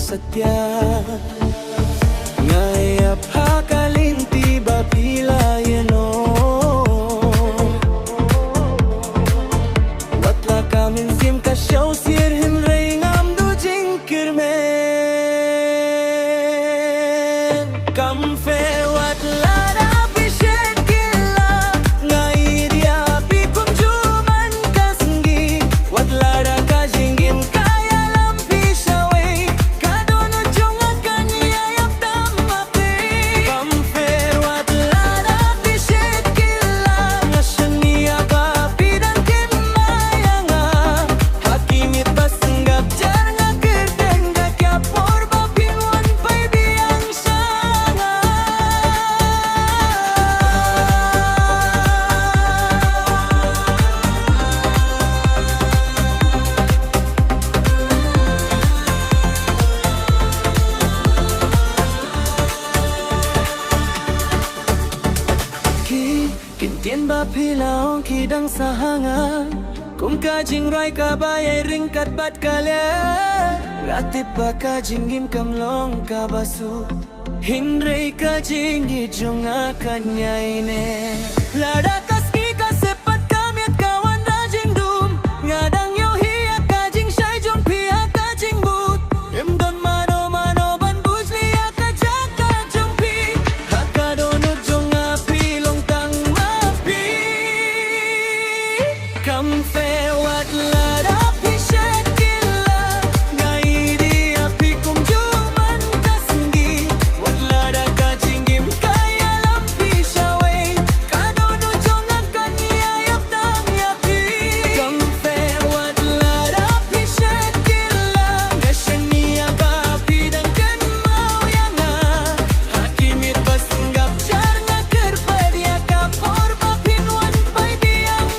satya ngayap hakalinti bapila yeno watla kamin sim ka show sir him rei ngam du jing kirmen kam fe watla Kintian ba pilaong kidang sahanga Kung kajing rai kabayay ringkat bat kalya Ratip ba kajing im kamlong kabasu Hinray kajing ijong akanyay ne Lada kaski kasepat kami at kawan rajing dum Ngadang yo hiya kajing syay jong pihak kajing but Imdon mano mano ban bujli akajak kajong pi Hakadonod jong api long tang Come fair what let up he shed killa ngai di api kum juman kasngi what let a kajingim kaya lampi shawe kadono jongan kanya yap tang yapi come fair what let up he shed killa gashani api dan kan mau yanga hakimit basenggap jar ngakar padia kapor papin wan pai biang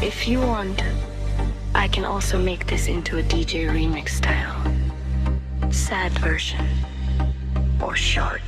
If you want, I can also make this into a DJ remix style, sad version, or short.